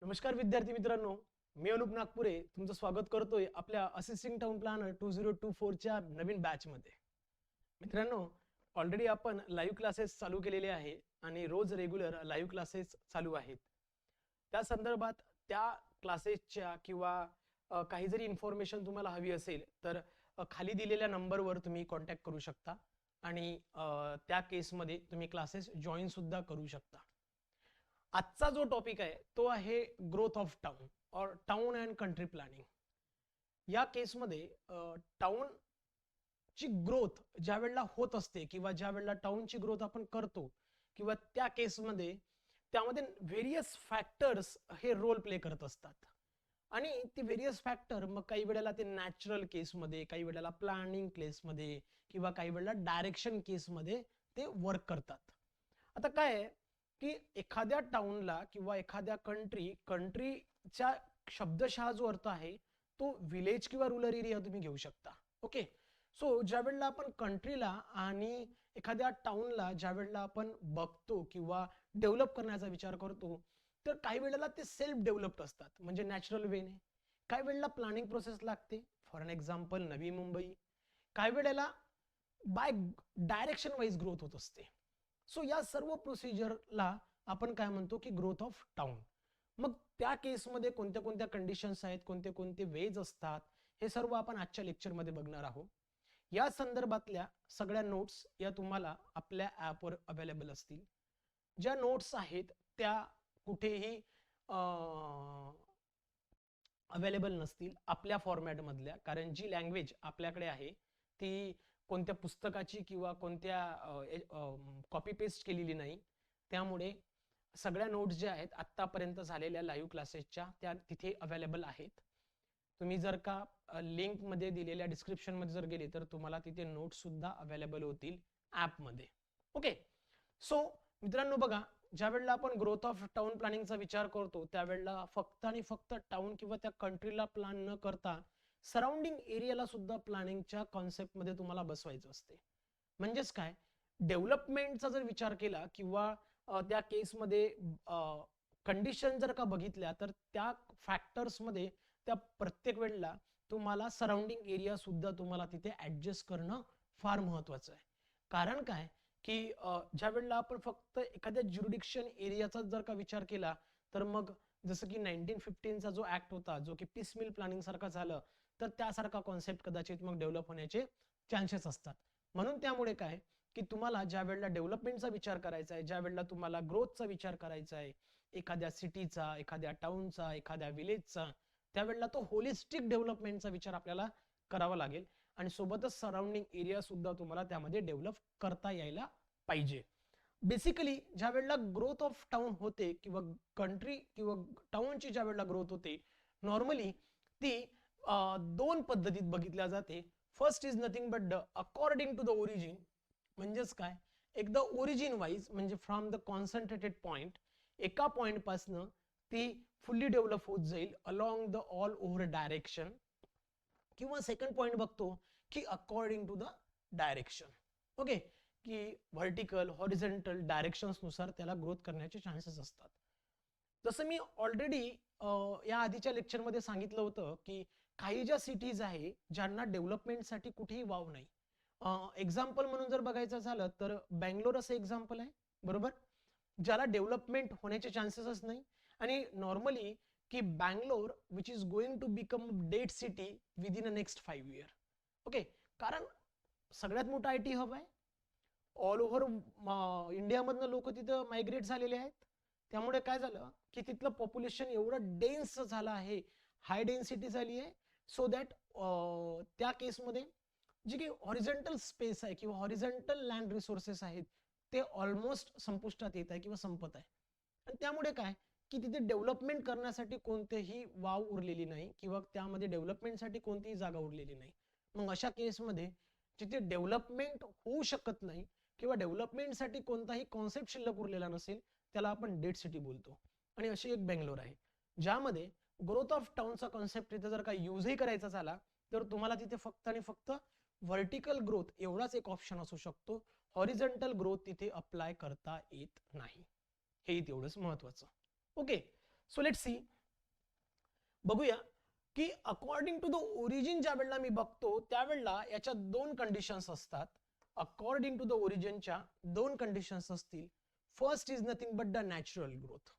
नमस्कार विद्यार्थी मित्रांनो, मी अनुप नागपुरे तुमचं स्वागत करतोय आपल्या असिस्टिंग टाउन प्लॅनर 2024 च्या नवीन बॅच मध्ये. मित्रांनो, ऑलरेडी आपण लाईव्ह क्लासेस चालू केलेले आहे आणि रोज रेग्युलर लाईव्ह क्लासेस चालू आहेत. त्या संदर्भात त्या क्लासेसच्या किंवा काही जरी इन्फॉर्मेशन तुम्हाला हवी असेल तर खाली दिलेल्या नंबरवर तुम्ही कॉन्टॅक्ट करू शकता आणि त्या केसमध्ये तुम्ही क्लासेस जॉईन सुद्धा करू शकता. आजचा जो टॉपिक आहे तो आहे ग्रोथ ऑफ टाउन और टाउन अँड कंट्री प्लॅनिंग. या केसमध्ये टाउन ची ग्रोथ ज्या वेळेला होत असते किंवा ज्या वेळेला टाउनची ग्रोथ आपण करतो किंवा त्या केसमध्ये त्यामध्ये व्हेरियस फॅक्टर्स हे रोल प्ले करत असतात आणि ते व्हेरियस फॅक्टर मग काही वेळेला ते नॅचरल केसमध्ये, काही वेळेला प्लॅनिंग केसमध्ये किंवा काही वेळेला डायरेक्शन केसमध्ये ते वर्क करतात. आता काय आहे की एखाद्या टाउनला किंवा एखाद्या कंट्रीच्या शब्दशः जो अर्थ आहे तो विलेज किंवा रुरल एरिया तुम्ही घेऊ शकता. ओके, सो ज्या वेळेला आपण कंट्रीला आणि एखाद्या टाउनला ज्या वेळेला आपण बघतो किंवा डेव्हलप करण्याचा विचार करतो तर काही वेळेला ते सेल्फ डेव्हलप्ड असतात, म्हणजे नॅचरल वेने. काही वेळेला प्लॅनिंग प्रोसेस लागते, for an example Navi Mumbai. काही वेळेला बाय डायरेक्शन वाईज ग्रोथ होत असते. सो या सर्व प्रोसिजरला आपण काय म्हणतो की ग्रोथ ऑफ टाउन. मग त्या केसमध्ये कोणत्या कोणत्या कंडिशन्स आहेत, कोणते कोणते वेज असतात, हे सर्व आपण आजच्या लेक्चरमध्ये बघणार आहोत. या संदर्भातल्या सगळ्या नोट्स या तुम्हाला आपल्या ॲपवर अवेलेबल असतील. ज्या नोट्स आहेत त्या कुठेही अवेलेबल नसतील आपल्या फॉर्मॅटमधल्या, कारण जी लँग्वेज आपल्याकडे आहे ती कोणत्या पुस्तकाची किंवा कोणत्या कॉपी पेस्ट केलेली नाही. त्यामुळे सगळ्या नोट्स ज्या आहेत आत्तापर्यंत झालेल्या लाईव्ह क्लासेसच्या त्या तिथे अवेलेबल आहेत. तुम्ही जर का लिंकमध्ये दिलेल्या डिस्क्रिप्शनमध्ये जर गेले तर तुम्हाला तिथे नोट्स सुद्धा अवेलेबल होतील ॲपमध्ये. ओके, सो मित्रांनो बघा, ज्या वेळेला आपण ग्रोथ ऑफ टाउन प्लॅनिंगचा विचार करतो त्यावेळेला फक्त आणि फक्त टाउन किंवा त्या कंट्रीला प्लॅन न करता सराउंडिंग एरियाला सुद्धा प्लॅनिंगच्या कॉन्सेप्टमध्ये तुम्हाला बसवायचं असते. म्हणजेच काय, डेव्हलपमेंटचा जर विचार केला किंवा त्या केसमध्ये कंडिशन जर का बघितल्या तर त्या फॅक्टर्समध्ये त्या प्रत्येक वेळेला तुम्हाला सराउंडिंग एरिया सुद्धा तुम्हाला तिथे ऍडजस्ट करणं फार महत्वाचं आहे. कारण काय की ज्या वेळेला आपण फक्त एखाद्या ज्युरिडिक्शन एरियाचा जर का विचार केला तर मग जसं की 1915चा जो ऍक्ट होता जो की पीस मिल प्लॅनिंग सारखा झालं तर त्यासारखा कॉन्सेप्ट कदाचित मग डेव्हलप होण्याचे चान्सेस असतात. म्हणून त्यामुळे काय की तुम्हाला ज्या वेळेला डेव्हलपमेंटचा विचार करायचा आहे, ज्या वेळेला तुम्हाला ग्रोथचा विचार करायचा आहे एखाद्या सिटीचा, एखाद्या टाउनचा, एखाद्या विलेजचा, त्यावेळेला तो होलिस्टिक डेव्हलपमेंटचा विचार आपल्याला करावा लागेल आणि सोबतच सराउंडिंग एरिया सुद्धा तुम्हाला त्यामध्ये डेव्हलप करता यायला पाहिजे. बेसिकली ज्या वेळेला ग्रोथ ऑफ टाउन होते किंवा कंट्री किंवा टाउनची ज्या वेळेला ग्रोथ होते नॉर्मली ती दोन पद्धतीत बघितल्या जाते. First is nothing but according to the origin. म्हणजेच काय, एकदा ओरिजिन वाईज म्हणजे फ्रॉम द कॉन्सन्ट्रेटेड पॉइंट, एका पॉइंट पासनं ती फुल्ली डेव्हलप होत जाईल along the all over direction. किंवा सेकंड पॉइंट बघतो की according to the direction. Okay, की व्हर्टिकल हॉरिझॉन्टल डायरेक्शन्स नुसार त्याला ग्रोथ करण्याचे चान्सेस असतात. जसं मी ऑलरेडी या आधीच्या लेक्चरमध्ये सांगितलं होतं की काही ज्या सिटीज आहे ज्यांना डेव्हलपमेंटसाठी कुठेही वाव नाही. एक्झाम्पल म्हणून जर बघायचं झालं तर बँगलोर असं एक्झाम्पल आहे, बरोबर, ज्याला डेव्हलपमेंट होण्याचे चान्सेसच नाही. आणि नॉर्मली की Bangalore which is going to become dead city within a next 5 year. Okay, कारण सगळ्यात मोठा आयटी हब आहे. ऑल ओव्हर इंडियामधनं लोक तिथं मायग्रेट झालेले आहेत. त्यामुळे काय झालं की तिथलं पॉप्युलेशन एवढं डेन्स झालं आहे, हाय डेन्सिटी झाली आहे, सो दॅट त्या केसमध्ये जी काही हॉरिझॉन्टल स्पेस आहे किंवा हॉरिझॉन्टल लँड रिसोर्सेस आहेत ते ऑलमोस्ट संपुष्टात येत आहे किंवा संपत आहे. आणि त्यामुळे काय की तिथे डेव्हलपमेंट करण्यासाठी कोणतेही वाव उरलेली नाही किंवा त्यामध्ये डेव्हलपमेंटसाठी कोणतीही जागा उरलेली नाही. मग अशा केसमध्ये जिथे डेव्हलपमेंट होऊ शकत नाही किंवा डेव्हलपमेंटसाठी कोणताही कॉन्सेप्ट शिल्लक उरलेला नसेल त्याला आपण डेड सिटी बोलतो. आणि अशी एक बेंगलोर आहे ज्यामध्ये ग्रोथ ऑफ टाउनचा कॉन्सेप्ट तिथे जर का युजही करायचा झाला तर तुम्हाला तिथे फक्त आणि फक्त व्हर्टिकल ग्रोथ एवढाच एक ऑप्शन असू शकतो. हॉरिझॉन्टल ग्रोथ तिथे अप्लाय करता येत नाही, हे तेवढंच महत्वाचं. ओके, सो लेट्स सी बघूया की अकॉर्डिंग टू द ओरिजिन ज्या वेळेला मी बघतो त्यावेळेला याच्या दोन कंडिशन्स असतात. अकॉर्डिंग टू द ओरिजिनच्या दोन कंडिशन्स असतील. First is nothing but the natural growth.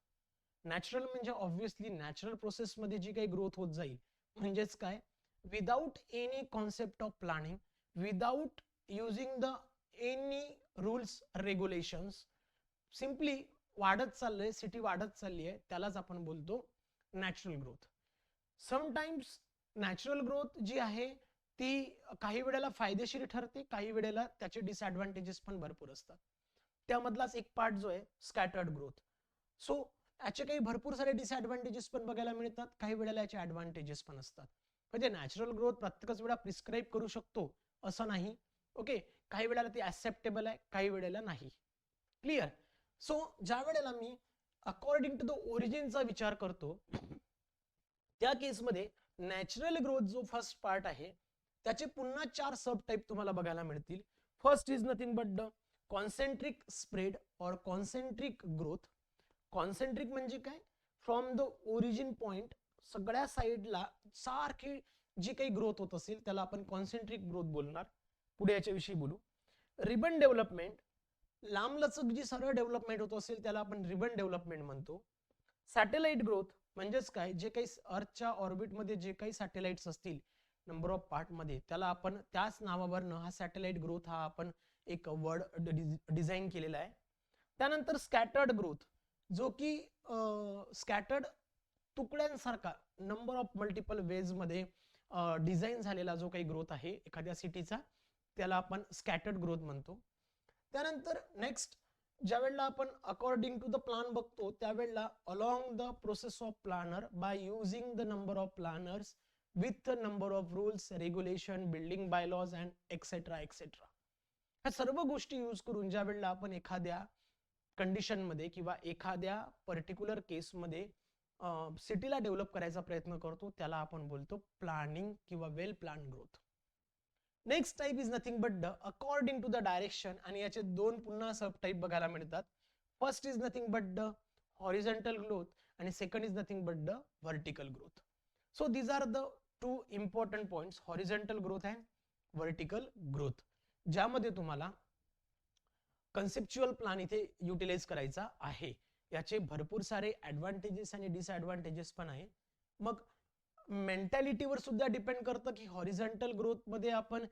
Natural म्हणजे ऑब्व्हियसली नॅचरल प्रोसेस मध्ये जी काही ग्रोथ होत जाईल, म्हणजेच काय, without any concept of planning, without using the any rules regulations, simply वाढत चाललंय, सिटी वाढत चालली आहे, त्यालाच आपण बोलतो natural growth. Sometimes natural growth जी आहे ती काही वेळेला फायदेशीर ठरते, काही वेळेला त्याचे डिसएडव्हान्टेजेस पण भरपूर असतात. त्यामधलाच एक पार्ट जो आहे स्कॅटर्ड ग्रोथ. सो याचे काही भरपूर सारे डिसएडव्हान्टेजेस पण बघायला मिळतात, काही वेळेला याचे ऍडव्हान्टेजेस पण असतात. म्हणजे नॅचरल ग्रोथ प्रत्येकच वेळा प्रिस्क्राईब करू शकतो असं नाही. ओके, काही वेळेला ती ऍक्सेप्टेबल आहे, काही वेळेला नाही. क्लिअर. सो ज्या वेळेला मी अकॉर्डिंग टू द ओरिजिनचा विचार करतो त्या केसमध्ये नॅचरल ग्रोथ जो फर्स्ट पार्ट आहे त्याचे पुन्हा 4 सब टाइप तुम्हाला बघायला मिळतील. First is nothing but the concentric spread और कॉन्सेंट्रिक ग्रोथ. कॉन्सेंट्रिक म्हणजे काय, फ्रॉम द ओरिजिन पॉइंट सगळ्या साईडला सारखी जी काही ग्रोथ होत असेल त्याला आपण कॉन्सेंट्रिक ग्रोथ बोलणार. पुढे याच्याविषयी बोलू. रिबन डेव्हलपमेंट, लांबलचक जी सरळ डेव्हलपमेंट होत असेल त्याला आपण रिबन डेव्हलपमेंट म्हणतो. सॅटेलाइट ग्रोथ म्हणजेच काय, जे काही अर्थच्या ऑर्बिटमध्ये जे काही सॅटेलाइट्स असतील नंबर ऑफ पार्ट मध्ये, त्याला आपण त्याच नावावरनं हा सॅटेलाइट ग्रोथ हा आपण एक वर्ड डिझाईन केलेला आहे. त्यानंतर स्कॅटर्ड ग्रोथ, जो की स्कॅटर्ड तुकड्यांसारखा नंबर ऑफ मल्टिपल वेज मध्ये डिझाईन झालेला जो काही ग्रोथ आहे एखाद्या सिटीचा, त्याला आपण स्कॅटर्ड ग्रोथ म्हणतो. त्यानंतर नेक्स्ट ज्या वेळेला आपण अकॉर्डिंग टू द प्लॅन बघतो त्यावेळेला along the process of planner by using the number of planners with number of rules regulation building bylaws and etcetera etcetera, ह्या सर्व गोष्टी यूज करून ज्या वेळेला आपण एखाद्या कंडिशन मध्ये किंवा एखाद्या पर्टिक्युलर केसमध्ये सिटीला डेव्हलप करायचा प्रयत्न करतो त्याला आपण बोलतो प्लॅनिंग किंवा well plan growth. Next type is nothing but the according to the direction, आणि याचे दोन पुन्हा सब टाइप बघायला मिळतात. First is nothing but the horizontal growth आणि second is nothing but the vertical growth. So these are the two important points, horizontal growth and vertical growth, ज्यामध्ये तुम्हाला conceptual plan इथे युटिलाइज करायचा आहे. याचे भरपूर सारे ऍडव्हान्टेजेस आणि डिसएडव्हान्टेजेस पण आहे. मग मेंटॅलिटीवर सुद्धा डिपेंड करतं की हॉरिझॉन्टल ग्रोथ मध्ये आपण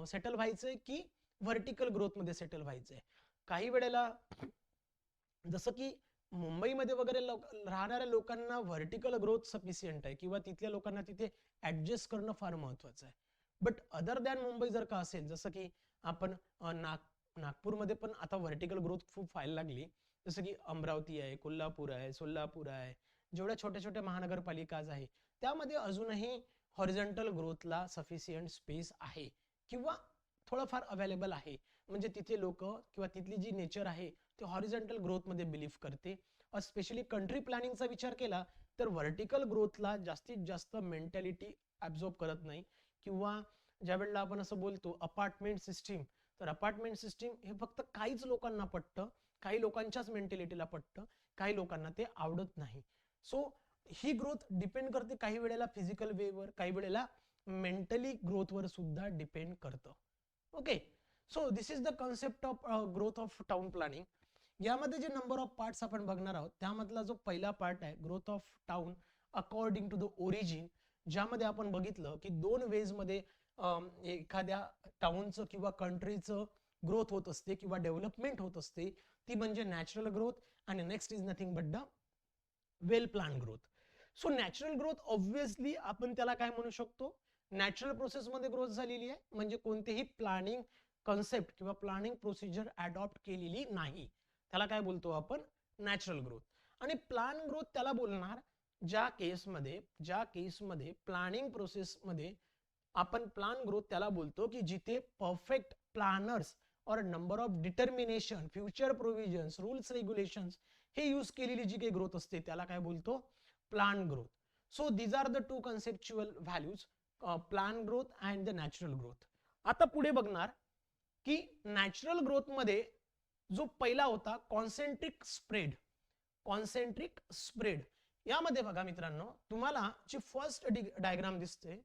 सेटल व्हायचंय की व्हर्टिकल ग्रोथ मध्ये सेटल व्हायचंय. काही वेळेला जसं की मुंबईमध्ये वगैरे राहणाऱ्या लोकांना व्हर्टिकल ग्रोथ सफिशियंट आहे किंवा तिथल्या लोकांना तिथे ऍडजस्ट करणं फार महत्वाचं आहे. बट अदर दॅन मुंबई जर का असेल, जसं की आपण नागपूरमध्ये पण आता व्हर्टिकल ग्रोथ खूप व्हायला लागली, जसं की अमरावती आहे, कोल्हापूर आहे, सोलापूर आहे, जेवढ्या छोट्या छोट्या महानगरपालिका आहे त्यामध्ये अजूनही हॉरिझॉन्टल ग्रोथला सफिशियंट स्पेस आहे किंवा थोडंफार अवेलेबल आहे. म्हणजे तिथे लोक किंवा तिथली जी नेचर आहे ते हॉरिझॉन्टल ग्रोथ मध्ये बिलीव्ह करते. स्पेशली कंट्री प्लॅनिंगचा विचार केला तर व्हर्टिकल ग्रोथला जास्तीत जास्त मेंटॅलिटी ऍब्झॉर्ब करत नाही. किंवा ज्या वेळेला आपण असं बोलतो अपार्टमेंट सिस्टीम, तर अपार्टमेंट सिस्टीम हे फक्त काहीच लोकांना पटतं, काही लोकांच्याच मेंटॅलिटीला पटतं, काही लोकांना ते आवडत नाही. सो ही ग्रोथ डिपेंड करते काही वेळेला फिजिकल वेवर, काही वेळेला मेंटली ग्रोथवर सुद्धा डिपेंड करतं. Okay, so this is the concept of growth of town planning. यामध्ये जे नंबर ऑफ पार्ट्स आपण बघणार आहोत त्यामधला जो पहिला पार्ट आहे growth of town according to the origin, ज्यामध्ये आपण बघितलं की दोन वेज मध्ये एखाद्या टाउनचं किंवा कंट्रीचं ग्रोथ होत असते किंवा डेव्हलपमेंट होत असते, ती म्हणजे नॅचरल ग्रोथ आणि next is nothing but the well plan growth. So natural growth obviously आपण त्याला काय म्हणू शकतो, नॅचरल प्रोसेस मध्ये ग्रोथ झालेली आहे, म्हणजे कोणतेही प्लॅनिंग कॉन्सेप्ट किंवा प्लॅनिंग प्रोसिजर अडॉप्ट केलेली नाही, त्याला काय बोलतो आपण नॅचरल ग्रोथ. आणि प्लॅन ग्रोथ त्याला बोलणार ज्या केसमध्ये प्लॅनिंग प्रोसेस मध्ये आपण प्लॅन ग्रोथ त्याला बोलतो की जिथे परफेक्ट प्लॅनर्स और number of determination, future provisions, rules regulations हे यूज केलेली जी काही ग्रोथ असते त्याला काय बोलतो plan growth. So these are the two conceptual values, plan growth and the natural growth. आता पुढे बघणार की नॅचरल ग्रोथ मध्ये जो पहिला होता कॉन्सेंट्रिक स्प्रेड. कॉन्सेंट्रिक स्प्रेड यामध्ये बघा मित्रांनो, तुम्हाला जी फर्स्ट डायग्राम दिसते,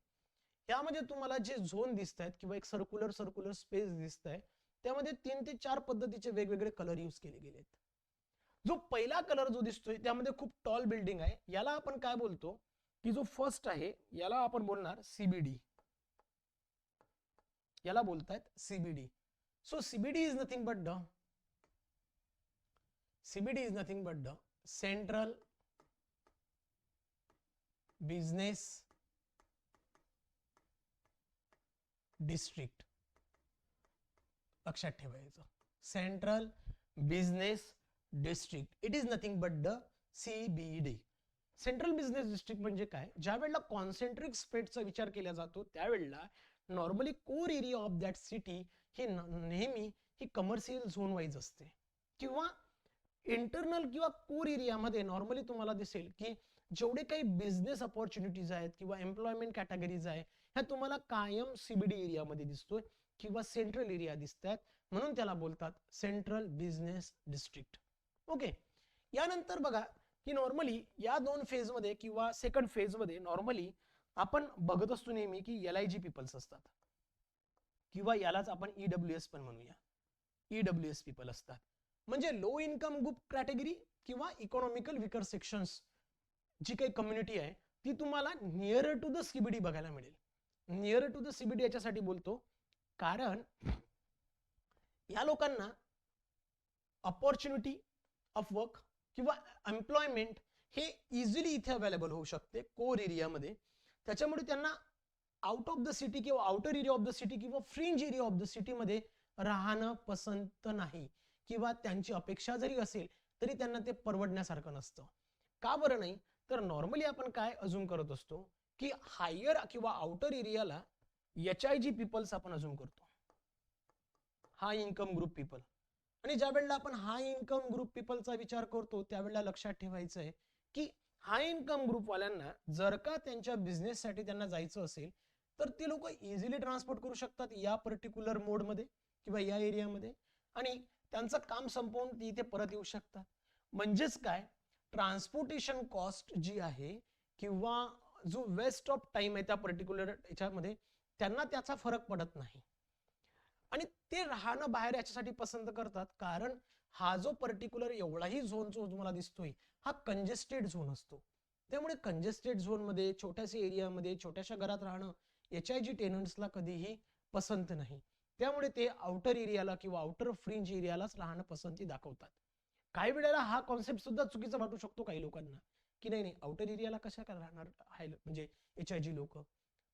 यामध्ये तुम्हाला जे झोन दिसत आहेत किंवा एक सर्क्युलर सर्क्युलर स्पेस दिसत आहे, त्यामध्ये 3 ते 4 पद्धतीचे वेगवेगळे कलर यूज केले गेले आहेत. जो पहिला कलर जो दिसतोय त्यामध्ये खूप टॉल बिल्डिंग आहे, याला आपण काय बोलतो की जो फर्स्ट आहे याला आपण बोलणार सीबीडी, याला बोलतायत CBD. So CBD is nothing but the central business district. लक्षात ठेवायचं, central business district, it is nothing but the CBD. Central business district म्हणजे काय, ज्या वेळेला कॉन्सेंट्रिक स्प्रेडचा विचार केला जातो त्यावेळेला normally core area of that city हे नेहमी ही कमर्शियल झोन वाईज असते, किंवा इंटरनल किंवा कोर एरियामध्ये नॉर्मली तुम्हाला दिसेल की जेवढे काही बिझनेस अपॉर्च्युनिटीज आहेत किंवा एम्प्लॉयमेंट कॅटेगरीज आहे ह्या तुम्हाला कायम सीबीडी एरियामध्ये दिसतोय किंवा सेंट्रल एरिया दिसत आहेत, म्हणून त्याला बोलतात सेंट्रल बिझनेस डिस्ट्रिक्ट. ओके, यानंतर बघा की नॉर्मली या दोन फेज मध्ये किंवा सेकंड फेज मध्ये नॉर्मली आपण बघत असतो नेहमी की LIG पीपल्स असतात, किंवा यालाच आपण EWS पण म्हणूया, EWS पीपल असतात. म्हणजे लो इन्कम ग्रुप कॅटेगरी किंवा इकॉनॉमिकल विकर सेक्शन्स जी काही कम्युनिटी आहे ती तुम्हाला नियर टू द सीबीडी बघायला मिळेल. नियर टू द सीबीडी याच्यासाठी बोलतो कारण या लोकांना अपॉर्च्युनिटी ऑफ वर्क किंवा एम्प्लॉयमेंट हे इझिली इथे अवेलेबल होऊ शकते कोर एरियामध्ये. त्याच्यामुळे त्यांना आउट ऑफ द सिटी किंवा outer area of the city किंवा fringe area of the city मध्ये राहणं पसंत नाही, किंवा त्यांची अपेक्षा जरी असेल तरी त्यांना ते परवडण्यासारखं नसतं. का बरं नाही, तर नॉर्मली आपण काय अजूम करत असतो की हायर किंवा आउटर एरियाला HIG पीपल्स आपण अजूम करतो, हाय इन्कम ग्रुप पीपल. आणि ज्या वेळेला आपण हाय इन्कम ग्रुप पीपलचा विचार करतो त्यावेळेला लक्षात ठेवायचं आहे की हाय इन्कम ग्रुप वाल्यांना जर का त्यांच्या बिझनेससाठी त्यांना जायचं असेल तर ते लोक इझिली ट्रान्सपोर्ट करू शकतात या पर्टिक्युलर मोडमध्ये किंवा या एरियामध्ये, आणि त्यांचं काम संपवून ते इथे परत येऊ शकतात. म्हणजेच काय, ट्रान्सपोर्टेशन कॉस्ट जी आहे किंवा जो वेस्ट ऑफ टाइम आहे त्या पर्टिक्युलर याच्यामध्ये त्यांना त्याचा फरक पडत नाही, आणि ते राहणं बाहेर याच्यासाठी पसंत करतात कारण हा जो पर्टिक्युलर एवढाही झोन जो तुम्हाला दिसतोय हा कंजेस्टेड झोन असतो. त्यामुळे कंजेस्टेड झोन मध्ये छोट्याशा एरियामध्ये छोट्याशा घरात राहणं HIG टेनंट्सला कधीही पसंत नाही. त्यामुळे ते आउटर एरियाला किंवा आउटर फ्रिंज एरियालाच राहणं पसंती दाखवतात. काही वेळेला हा कॉन्सेप्ट सुद्धा चुकीचा वाटू शकतो काही लोकांना की नाही नाही आउटर एरियाला कशा काय राहणार म्हणजे HIG लोक.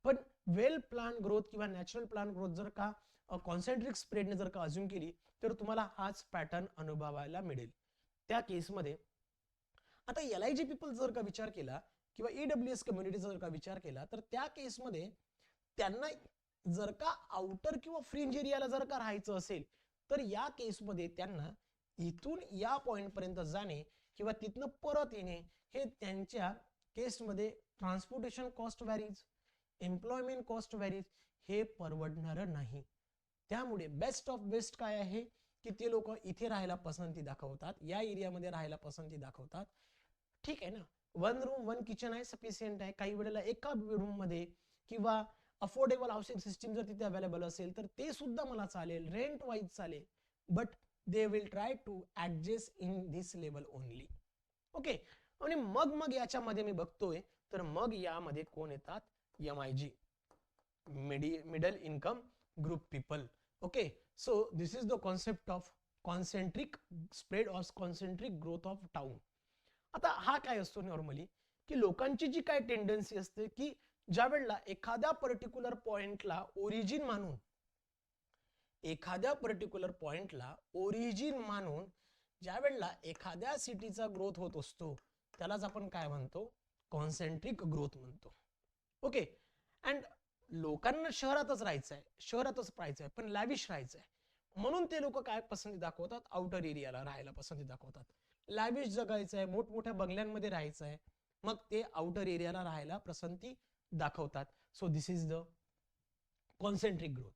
पण वेल प्लॅन ग्रोथ किंवा नॅचरल प्लॅन ग्रोथ जर का कॉन्सेंट्रिक स्प्रेडने जर का अज्युम केली तर तुम्हाला हाच पॅटर्न अनुभवायला मिळेल. त्या केसमध्ये आता LIG पीपल जर का विचार केला किंवा EWS कम्युनिटीचा जर का विचार केला तर त्या केसमध्ये त्यांना जर का आउटर किंवा फ्रिंज एरियाला जर का राहायचं असेल तर या केसमध्ये त्यांना इथून या पॉइंट पर्यंत जाणे किंवा तिथनं परत येणे हे त्यांच्या केसमध्ये transportation cost varies, employment cost varies, हे परवडणार नाही. त्यामुळे बेस्ट ऑफ बेस्ट काय आहे की ते लोक इथे राहायला पसंती दाखवतात, या एरियामध्ये राहायला पसंती दाखवतात. ठीक आहे ना, 1 रूम 1 किचन आहे, सफिशियंट आहे. काही वेळेला एका रूम मध्ये किंवा अफोर्डेबल हाऊसिंग सिस्टीम जर तिथे अवेलेबल असेल तर ते सुद्धा मला चालेल, रेंट वाईज चालेल, but they will try to adjust in this level only. Okay, आणि मग याच्यामध्ये मी बघतोय तर मग यामध्ये कोण येतात, MIG, middle income group people. Okay, so this is the concept of concentric spread or concentric growth of town. आता हा काय असतो नॉर्मली की लोकांची जी काय टेंडन्सी असते की ज्या वेळेला एखाद्या पर्टिक्युलर पॉइंटला ओरिजिन मानून ज्या वेळेला एखाद्या सिटीचा ग्रोथ होत असतो त्यालाच आपण काय म्हणतो, कॉन्सेंट्रिक ग्रोथ म्हणतो. ओके, अँड लोकांना शहरातच राहायचं आहे पण लॅविश राहायचं आहे म्हणून ते लोक काय पसंती दाखवतात, आउटर एरियाला राहायला पसंती दाखवतात. लॅविश जगायचं आहे, मोठमोठ्या बंगल्यांमध्ये राहायचं आहे, मग ते आउटर एरियाला राहायला पसंती दाखवतात. So this is the concentric growth.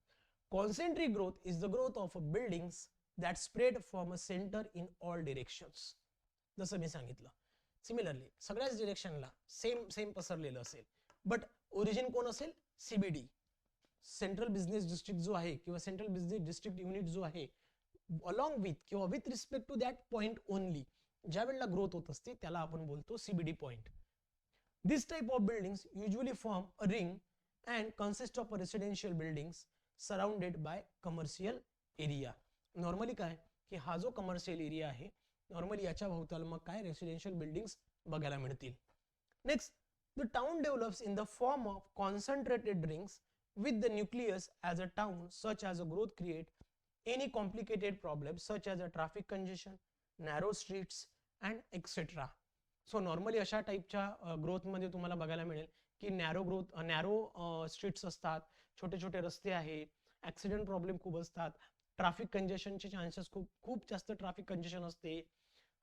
Concentric growth is the growth of buildings that spread from a centre in all directions. जसं मी सांगितलं सिमिलरली सगळ्याच डिरेक्शनला सेम सेम पसरलेलं असेल, बट ओरिजिन कोण असेल, CBD, सेंट्रल बिझनेस डिस्ट्रिक्ट जो आहे किंवा सेंट्रल बिझनेस डिस्ट्रिक्ट युनिट जो आहे, अलॉंग विथ किंवा with respect to that point only ज्या वेळेला ग्रोथ होत असते त्याला आपण बोलतो CBD point. This type of buildings usually form a ring and consist of residential buildings surrounded by commercial area. Normally काय की हा जो कमर्शियल एरिया आहे, नॉर्मली याच्या भोवताल मग काय रेसिडेन्शियल बिल्डिंग्स बघायला मिळतील. Next, the town develops in the form of concentrated rings with the nucleus as a town such as a growth create any complicated problems such as a traffic congestion, narrow streets and etc. So normally अशा टाईपच्या ग्रोथमध्ये तुम्हाला बघायला मिळेल की narrow streets असतात, छोटे छोटे रस्ते आहे, ऍक्सिडेंट प्रॉब्लेम खूप असतात, ट्रॅफिक कंजेशनचे चान्सेस खूप जास्त ट्रॅफिक कंजेशन असते,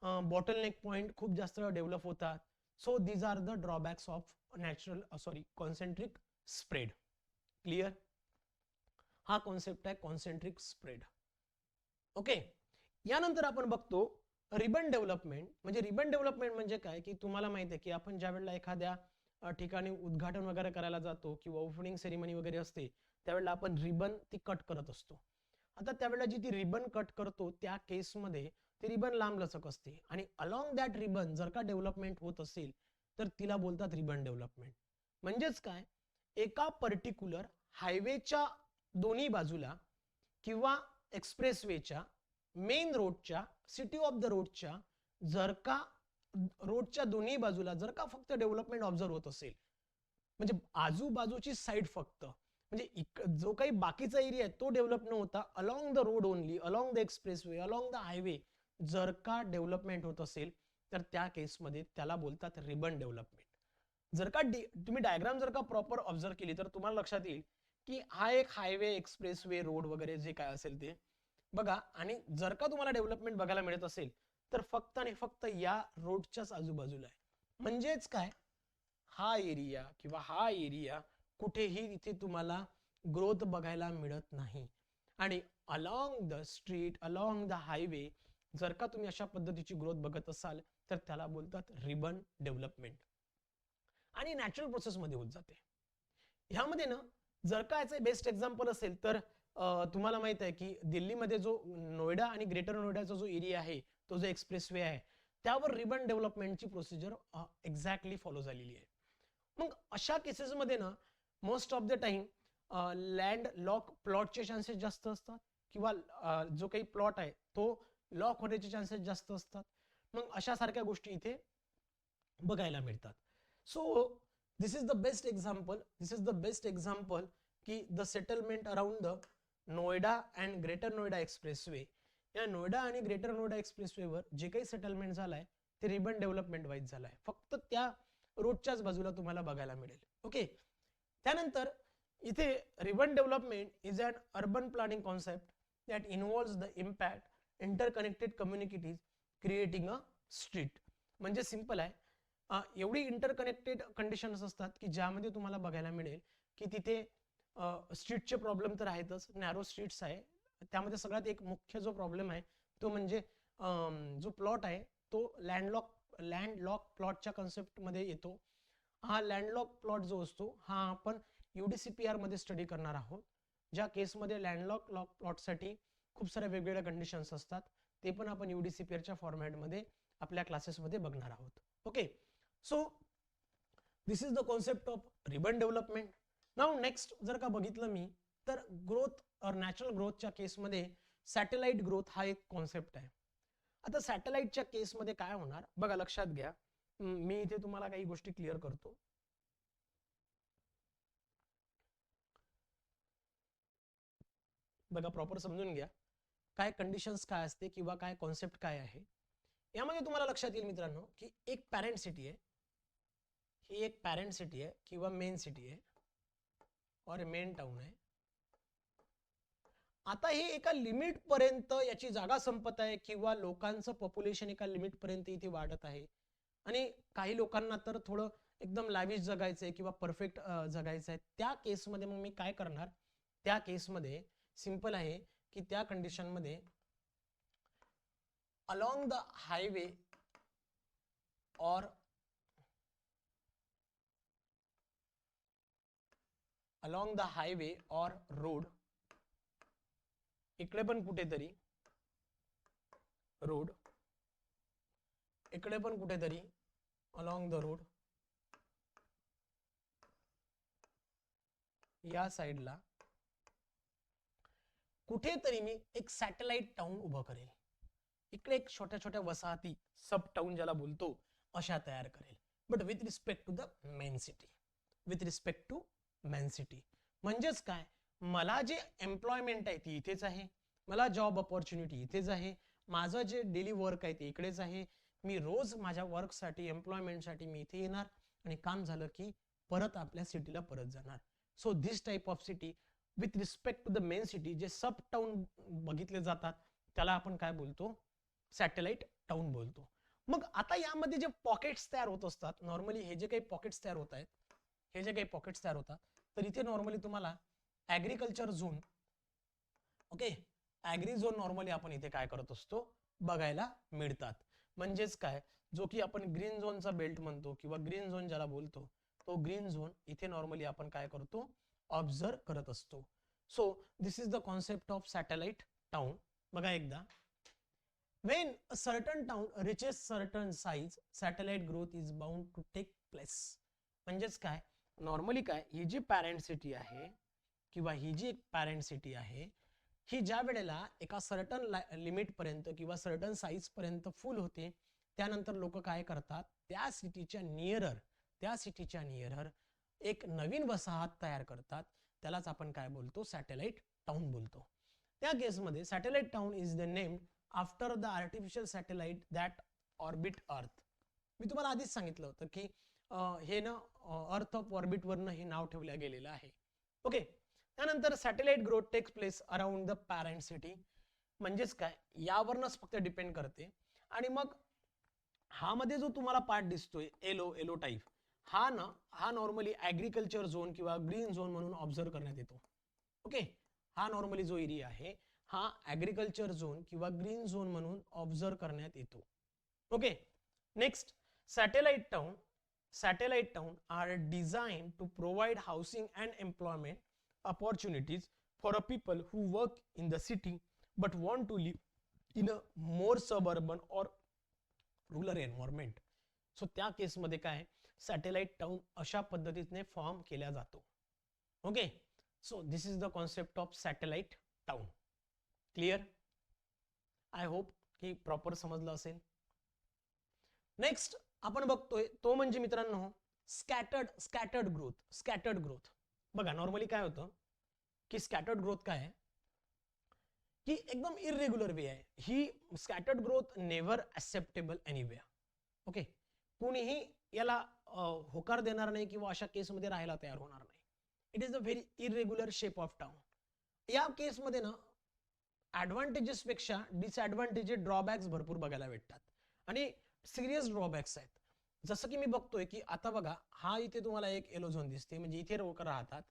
बॉटलनेक पॉइंट खूप जास्त डेव्हलप होतात. So these are the drawbacks of concentric spread. Clear? हा कॉन्सेप्ट आहे कॉन्सेंट्रिक स्प्रेड. ओके, यानंतर आपण बघतो रिबन डेव्हलपमेंट. म्हणजे रिबन डेव्हलपमेंट म्हणजे काय की तुम्हाला माहिती आहे की आपण ज्या वेळेला एखाद्या ठिकाणी उद्घाटन वगैरे करायला जातो किंवा ओपनिंग सेरेमनी वगैरे असते त्यावेळेला आपण रिबन ती कट करत असतो. आता त्यावेळेला जी ती रिबन कट करतो त्या केसमध्ये ती रिबन लांब लचक असते आणि अलॉंग दॅट रिबन जर का डेव्हलपमेंट होत असेल तर तिला बोलतात रिबन डेव्हलपमेंट. म्हणजेच काय, एका पर्टिक्युलर हायवेच्या दोन्ही बाजूला किंवा एक्सप्रेसवेच्या, मेन रोडच्या, सिटी ऑफ द रोडच्या जर का रोडच्या दोन्ही बाजूला जर का फक्त डेव्हलपमेंट ऑब्झर्व होत असेल, म्हणजे आजूबाजूची साईड फक्त, म्हणजे जो काही बाकीचा एरिया आहे तो डेव्हलप न होता along the road only, along the expressway, along the highway जर का डेव्हलपमेंट होत असेल तर त्या केसमध्ये त्याला बोलतात रिबन डेव्हलपमेंट. जर का तुम्ही डायग्राम जर का प्रॉपर ऑब्झर्व केली तर तुम्हाला लक्षात येईल की हा एक हायवे, एक्सप्रेसवे, रोड वगैरे जे काय असेल ते बघा. आणि जर का तुम्हाला डेव्हलपमेंट बघायला मिळत असेल तर फक्त आणि फक्त या रोडच्याच आजूबाजूला आहे. म्हणजेच काय, हा एरिया किंवा हा एरिया कुठेही इथे तुम्हाला ग्रोथ बघायला मिळत नाही. आणि along the street, along the highway जर का तुम्ही अशा पद्धतीची ग्रोथ बघत असाल तर त्याला बोलतात रिबन डेव्हलपमेंट. आणि नॅचरल प्रोसेस मध्ये होत जाते. ह्यामध्ये ना जर का याचं बेस्ट एक्झाम्पल असेल तर तुम्हाला माहित आहे की दिल्लीमध्ये जो नोएडा आणि ग्रेटर नोएडाचा जो एरिया आहे, तो जो एक्सप्रेसवे आहे त्यावर रिबन डेव्हलपमेंटची प्रोसिजर एक्झॅक्टली फॉलो झालेली आहे. मग अशा केसेसमध्ये ना most of the time land lock प्लॉटचे चान्सेस जास्त असतात किंवा जो काही प्लॉट आहे तो लॉक होण्याचे चान्सेस जास्त असतात. मग अशा सारख्या गोष्टी इथे बघायला मिळतात. So this is the best example की the settlement around the Noida and Greater Noida expressway. या नोएडा आणि ग्रेटर नोएडा एक्सप्रेसवेवर जे काही सेटलमेंट झालाय ते रिबन डेव्हलपमेंट वाईज झालाय, फक्त त्या रोडच्याच बाजूला तुम्हाला बघायला मिळेल. ओके, त्यानंतर इथे ribbon development is an urban planning concept that involves the impact interconnected communities creating a street. म्हणजे सिंपल आहे, एवढी इंटरकनेक्टेड कंडिशन्स असतात की ज्यामध्ये तुम्हाला बघायला मिळेल की तिथे स्ट्रीटचे प्रॉब्लेम तर आहेतच, नॅरो स्ट्रीट्स आहे. त्यामध्ये सगळ्यात एक मुख्य जो प्रॉब्लेम आहे तो म्हणजे जो प्लॉट आहे तो लँडलॉक प्लॉटच्या कन्सेप्टमध्ये येतो. हा लँडलॉक प्लॉट जो असतो हा आपण UDCPR मध्ये स्टडी करणार आहोत, ज्या केसमध्ये लँडलॉक प्लॉटसाठी खूप साऱ्या वेगवेगळ्या कंडिशन्स असतात. ते पण आपण UDCPRच्या फॉर्मॅटमध्ये आपल्या क्लासेसमध्ये बघणार आहोत. Okay, so this is the concept of ribbon development. Now next जर का बघितलं मी तर ग्रोथ और नॅचरल ग्रोथच्या केसमध्ये सॅटेलाइट ग्रोथ हा एक कॉन्सेप्ट आहे. आता सॅटेलाइटच्या केसमध्ये काय होणार बघा, लक्षात घ्या. मी इथे तुम्हाला काही गोष्टी क्लिअर करतो. बघा, प्रॉपर समजून घ्या काय कंडिशन्स काय असते किंवा काय कॉन्सेप्ट काय आहे. यामध्ये तुम्हाला लक्षात येईल मित्रांनो की एक पॅरेंट सिटी आहे, ही एक पॅरेंट सिटी आहे किंवा मेन सिटी आहे और मेन टाउन आहे. आता हे एका लिमिट पर्यंत याची जागा संपत आहे किंवा लोकांचं पॉप्युलेशन एका लिमिट पर्यंत इथे वाढत आहे आणि काही लोकांना तर थोडं एकदम लाविश जगायचंय किंवा परफेक्ट जगायचंय. त्या केसमध्ये मग मी काय करणार, त्या केसमध्ये सिंपल आहे की त्या कंडिशन मध्ये along the highway or along the highway or road, इकडे पण कुठेतरी रोड, इकडे पण कुठेतरी along the road, या साइडला कुठेतरी मी एक सॅटेलाइट टाउन उभं करेल. इकडे एक छोट्या छोट्या वसाहती, सब टाउन ज्याला बोलतो, अशा तयार करेल. But with respect to the main city, with respect to main city. म्हणजेच काय, मला जे एम्प्लॉयमेंट आहे ती इथेच आहे, मला जॉब ऑपॉर्च्युनिटी इथेच आहे, माझं जे डेली वर्क आहे ते इकडेच आहे, मी रोज माझ्या वर्कसाठी एम्प्लॉयमेंटसाठी मी इथे येणार आणि काम झालं की परत आपल्या सिटीला परत जाणार. So this type of city with respect to the main city, जे सब टाउन बघितले जातात त्याला आपण काय बोलतो, सॅटेलाइट टाउन बोलतो. मग आता यामध्ये जे पॉकेट्स तयार होत असतात, नॉर्मली हे जे काही पॉकेट्स तयार होत आहेत, हे जे काही पॉकेट्स तयार होतात, तर इथे नॉर्मली तुम्हाला agriculture zone, okay, agri zone normally आपण इथे काय करत असतो, बघायला मिळतात. म्हणजेच काय, जो की आपण ग्रीन झोनचा बेल्ट म्हणतो किंवा ग्रीन झोन ज्याला बोलतो, तो ग्रीन झोन इथे नॉर्मली आपण काय करतो, ऑब्झर्व करत असतो. So this is the concept of satellite town. बघा एकदा, when a certain town reaches certain size, satellite growth is bound to take place. म्हणजेच काय, नॉर्मली काय, ही जी पॅरेंट सिटी आहे किंवा ही जी एक पॅरेंट सिटी आहे, ही ज्या वेळेला एका सर्टन लिमिट पर्यंत किंवा सर्टन साईज पर्यंत फुल होते, त्यानंतर लोक काय करतात, त्या सिटीच्या नियरर एक नवीन वसाहत तयार करतात. त्यालाच आपण काय बोलतो, सॅटेलाइट टाउन बोलतो. त्या केसमध्ये satellite town is the named after the artificial satellite that orbit अर्थ. मी तुम्हाला आधीच सांगितलं होतं की हे ना अर्थ ऑफ ऑर्बिट वरनं हे नाव ठेवलं गेलेलं आहे. ओके, त्यानंतर satellite growth takes place around the parent city. म्हणजेच काय, यावरनच फक्त डिपेंड करते. आणि मग हा मध्ये जो तुम्हाला पार्ट दिसतोय एलो टाइप, हा नॉर्मली ऍग्रिकल्चर झोन किंवा ग्रीन झोन म्हणून ऑब्झर्व करण्यात येतो. ओके, हा नॉर्मली जो एरिया आहे हा ऍग्रिकल्चर झोन किंवा ग्रीन झोन म्हणून ऑब्झर्व करण्यात येतो. Okay, next, satellite town are design to provide housing and employment opportunities for a people who work in the city but want to live in a more suburban or rural environment. So त्या केसमध्ये काय, satellite town अशा पद्धतीने form केला जातो. Okay, so this is the concept of satellite town. Clear? I hope की proper समजलं असेल. नेक्स्ट आपण बघतोय तो म्हणजे मित्रांनो स्कॅटर्ड ग्रोथ. बघा नॉर्मली काय होतं की स्कॅटर्ड ग्रोथ काय आहे की एकदम इरेग्युलर वे आहे. ही scattered growth never acceptable anywhere. Okay, कुणीही याला होकार देणार नाही किंवा अशा केसमध्ये राहायला तयार होणार नाही. It is a very irregular shape of town. या केसमध्ये ना ऍडव्हान्टेजेस पेक्षा डिसएडव्हान्टेजेस, ड्रॉबॅक्स भरपूर बघायला भेटतात आणि सिरियस ड्रॉबॅक्स आहेत. जसं की मी बघतोय की आता बघा, हा इथे तुम्हाला एक येलो झोन दिसते, म्हणजे इथे लोक राहतात,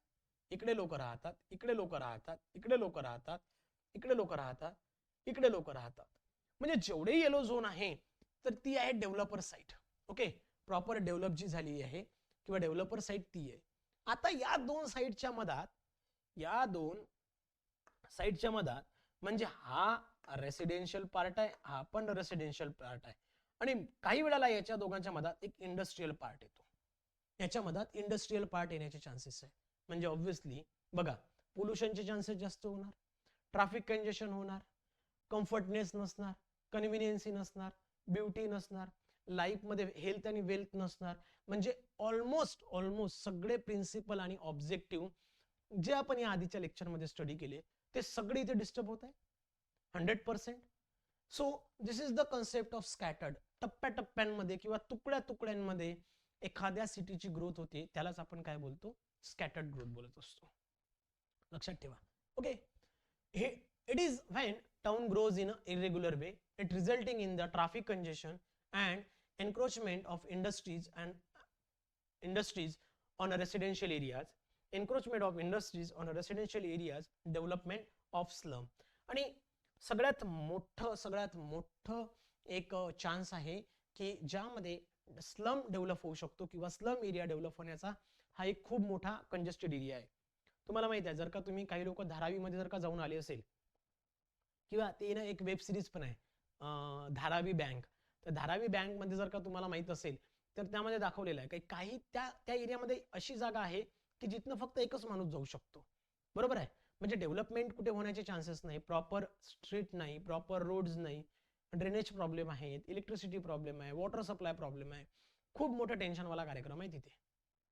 इकडे लोक राहतात, इकडे लोक राहतात, इकडे लोक राहतात, इकडे लोक राहतात, इकडे लोक राहतात. म्हणजे जेवढे येलो झोन आहे तर ती आहे developer site. Okay, proper develop जी झाली आहे किंवा डेव्हलपर साईट ती आहे. आता या दोन साईडच्या मधात म्हणजे हा रेसिडेन्शियल पार्ट आहे, हा पण रेसिडेन्शियल पार्ट आहे आणि काही वेळेला याच्या दोघांच्या मधात एक इंडस्ट्रियल पार्ट येतो. याच्या मधात इंडस्ट्रियल पार्ट येण्याचे चान्सेस आहे. म्हणजे ऑब्व्हियसली बघा, पोल्युशनचे चान्सेस जास्त होणार, ट्रॅफिक कंजेशन होणार, कम्फर्टनेस नसणार, कन्व्हिनियन्सी नसणार, ब्युटी नसणार, लाईफ मध्ये हेल्थ आणि वेल्थ नसणार. म्हणजे ऑलमोस्ट सगळे प्रिन्सिपल आणि ऑब्जेक्टिव्ह जे आपण या आधीच्या लेक्चरमध्ये स्टडी केले ते सगळे इथे डिस्टर्ब होत आहे 100%. So this is the concept of scattered. टप्प्याटप्प्यांमध्ये किंवा तुकड्यांमध्ये एखाद्या सिटीची ग्रोथ होते, त्यालाच आपण काय बोलतो, स्कॅटर्ड ग्रोथ बोलत असतो. लक्षात ठेवा. Okay, it is when town grows in an irregular way, it resulting in the traffic congestion and encroachment of industries on a residential areas, development of slum. आणि सगळ्यात मोठं एक चान्स आहे की ज्यामध्ये स्लम डेव्हलप होऊ शकतो किंवा स्लम एरिया डेव्हलप होण्याचा हा एक खूप मोठा कंजेस्टेड एरिया आहे. तुम्हाला माहिती आहे, जर का तुम्ही काही लोक धारावीमध्ये जर का जाऊन आले असेल, किंवा ते ना एक वेब सिरीज पण आहे धारावी बँक. तर धारावी बँक मध्ये जर का तुम्हाला माहित असेल तर त्यामध्ये दाखवलेलं आहे काही काही त्या त्या एरियामध्ये अशी जागा आहे की जिथनं फक्त एकच माणूस जाऊ शकतो. बरोबर आहे. म्हणजे डेव्हलपमेंट कुठे होण्याचे चान्सेस नाही, प्रॉपर स्ट्रीट नाही, प्रॉपर रोड्स नाही, ड्रेनेज प्रॉब्लेम आहेत, इलेक्ट्रिसिटी प्रॉब्लेम आहे, वॉटर सप्लाय प्रॉब्लेम आहे. खूप मोठं टेन्शनवाला कार्यक्रम आहे तिथे.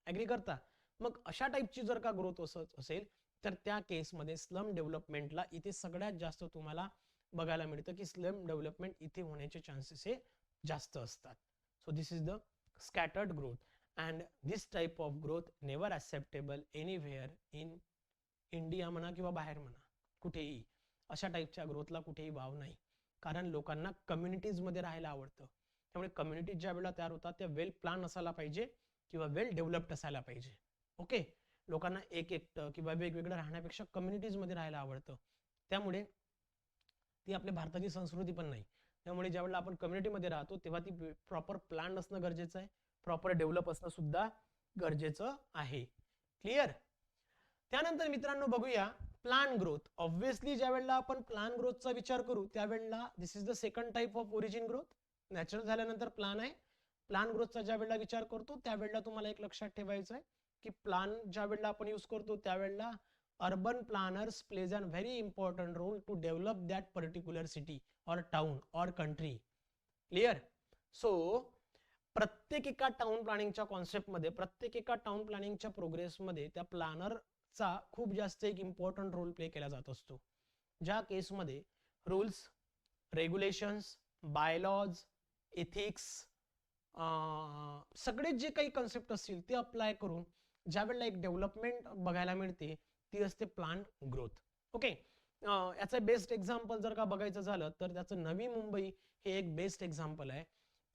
ॲग्री करता? मग अशा टाईपची जर का ग्रोथ असत असेल तर त्या केसमध्ये स्लम डेव्हलपमेंटला इथे सगळ्यात जास्त तुम्हाला बघायला मिळतं की स्लम डेव्हलपमेंट इथे होण्याचे चान्सेस हे जास्त असतात. So this is the scattered growth and this type of growth never acceptable anywhere in India म्हणा किंवा बाहेर म्हणा, कुठेही अशा टाईपच्या ग्रोथला कुठेही वाव नाही. कारण लोकांना कम्युनिटीजमध्ये राहायला आवडतं. त्यामुळे कम्युनिटीज ज्या वेळेला तयार होतात त्या वेल प्लॅन असायला पाहिजे किंवा वेल डेव्हलप्ड असायला पाहिजे. ओके. लोकांना एक एकटं किंवा वेगवेगळं राहण्यापेक्षा कम्युनिटीजमध्ये राहायला आवडतं. त्यामुळे ती आपल्या भारताची संस्कृती पण नाही. त्यामुळे ज्यावेळेला आपण कम्युनिटीमध्ये राहतो तेव्हा ती प्रॉपर प्लॅन असणं गरजेचं आहे, प्रॉपर डेव्हलप असणं सुद्धा गरजेचं आहे. क्लिअर? त्यानंतर मित्रांनो बघूया प्लान ग्रोथ. ऑब्व्हियसली ज्या वेळेला आपण प्लान ग्रोथचा विचार करू त्यावेळेला this is the second type of origin growth. Natural झाल्यानंतर प्लान आहे. प्लान ग्रोथचा ज्या वेळेला विचार करतो त्यावेळेला तुम्हाला एक लक्षात ठेवायचं आहे की प्लान ज्या वेळेला आपण यूज करतो त्यावेळेला urban planners plays a very important role to develop that particular city और टाउन और कंट्री. क्लिअर? सो प्रत्येक एका टाउन प्लॅनिंगच्या कॉन्सेप्टमध्ये, प्रत्येक एका टाउन प्लॅनिंगच्या प्रोग्रेसमध्ये त्या प्लॅनरचा खूप जास्त एक इम्पॉर्टंट रोल प्ले केला जात असतो. ज्या केसमध्ये रूल्स, रेग्युलेशन्स, बायलॉज, एथिक्स, सगळे जे काही कन्सेप्ट असतील ते अप्लाय करून ज्या वेळेला एक डेव्हलपमेंट बघायला मिळते ती असते प्लान ग्रोथ. ओके. याचं बेस्ट एक्झाम्पल जर का बघायचं झालं तर त्याचं नवी मुंबई हे एक बेस्ट एक्झाम्पल आहे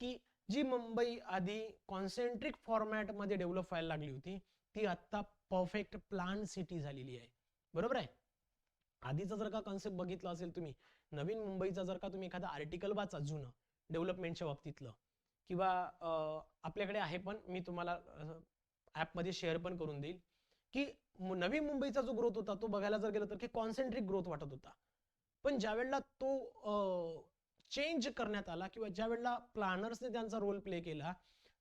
की जी मुंबई आधी कॉन्सेंट्रिक फॉर्मॅटमध्ये डेव्हलप व्हायला लागली होती ती आता परफेक्ट प्लान सिटी झालेली आहे. बरोबर आहे. आधीचा जर का कॉन्सेप्ट बघितला असेल तुम्ही, नवीन मुंबईचा जर का तुम्ही एखादा आर्टिकल वाचा जुनं डेव्हलपमेंटच्या बाबतीतलं, किंवा आपल्याकडे आहे पण मी तुम्हाला ॲपमध्ये शेअर पण करून देईल की नवी मुंबईचा जो ग्रोथ होता तो बघायला जर गेलं तर की कॉन्सेंट्रिक ग्रोथ वाटत होता. पण ज्या वेळेला तो चेंज करण्यात आला किंवा ज्या वेळेला प्लॅनर्सने त्यांचा रोल प्ले केला,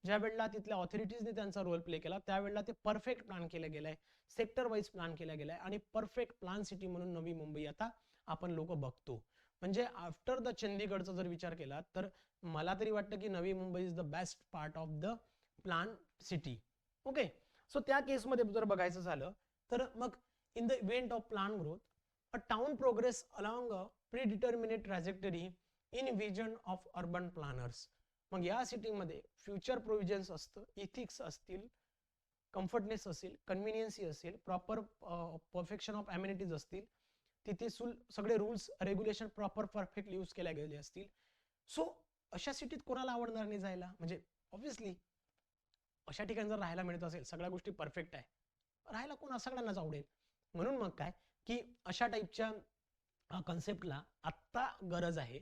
ज्या वेळेला तिथल्या ऑथॉरिटीजने त्यांचा रोल प्ले केला त्यावेळेला ते परफेक्ट प्लॅन केलं गेलंय, सेक्टर वाईज प्लॅन केला गेलाय आणि परफेक्ट प्लॅन सिटी म्हणून नवी मुंबई आता आपण लोक बघतो. म्हणजे आफ्टर द चंदीगडचा जर विचार केला तर मला तरी वाटतं की Navi Mumbai is the best part of the plan city. Okay. So त्या केसमध्ये जर बघायचं झालं तर मग in the event of plan growth a town progress along a predeterminate trajectory in vision of urban planners. मग या सिटीमध्ये फ्युचर प्रोव्हिजन्स असतं, इथिक्स असतील, कम्फर्टनेस असेल, कन्व्हिनियन्सी असेल, प्रॉपर परफेक्शन ऑफ अम्युनिटीज असतील, तिथे सगळे rules regulation proper perfectly use केल्या गेले असतील. सो अशा सिटीत कोणाला आवडणार नाही जायला? म्हणजे ऑब्व्हियसली अशा ठिकाणी जर राहायला मिळत असेल, सगळ्या गोष्टी परफेक्ट आहे, राहायला कोण सगळ्यांनाच आवडेल. म्हणून मग काय की अशा टाईपच्या कन्सेप्टला आत्ता गरज आहे,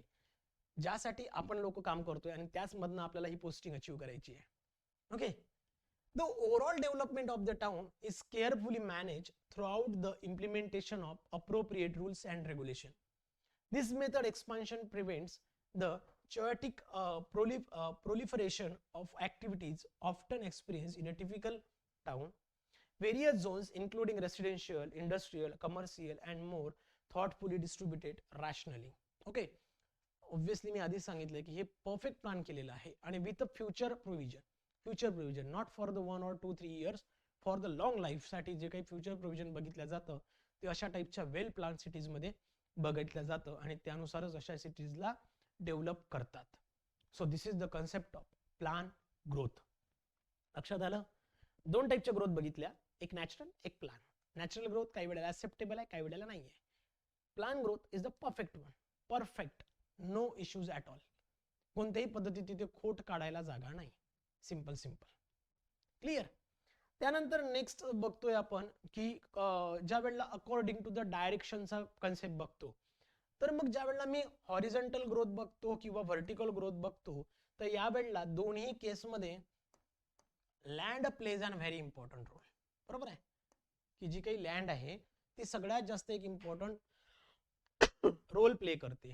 ज्यासाठी आपण लोक काम करतोय आणि त्याच मधनं आपल्याला ही पोस्टिंग अचीव करायची आहे. Okay. The overall development of the town is carefully manage throughout the implementation of appropriate rules and regulation. This method expansion prevents the chaotic proliferation of activities often experienced in a typical town. Various zones including residential, industrial, commercial and more thoughtfully distributed rationally. Okay. Obviously मी आधीच सांगितलं की हे perfect plan केलेलं आहे आणि with a future provision not for the 1 or 2 3 years, for the long लाईफसाठी जे काही फ्युचर प्रोव्हिजन बघितलं जातं ते अशा टाईपच्या वेल प्लॅन सिटीजमध्ये बघितलं जातं आणि त्यानुसारच अशा सिटीजला डेव्हलप करतात. So this is the concept of plan growth. लक्षात आलं? दोन टाईपच्या ग्रोथ बघितल्या, एक नॅचरल, एक प्लॅन. नॅचरल ग्रोथ काही वेळेला ऍक्सेप्टेबल आहे, काही वेळेला नाही आहे. Plan growth is the perfect one, perfect, no issues at all. कोणत्याही पद्धतीत तिथे खोट काढायला जागा नाही. सिंपल. क्लिअर? त्यानंतर नेक्स्ट बघतोय आपण की ज्या वेळेला अकॉर्डिंग टू द डायरेक्शनचा कन्सेप्ट बघतो, तर मग ज्या वेळेला मी हॉरिझॉन्टल ग्रोथ बघतो किंवा व्हर्टिकल ग्रोथ बघतो तर या वेळेला दोन्ही केसमध्ये लँड प्लेज अन व्हेरी इम्पॉर्टंट रोल. बरोबर आहे की जी काही लँड आहे ती सगळ्यात जास्त एक इम्पॉर्टंट रोल प्ले करते.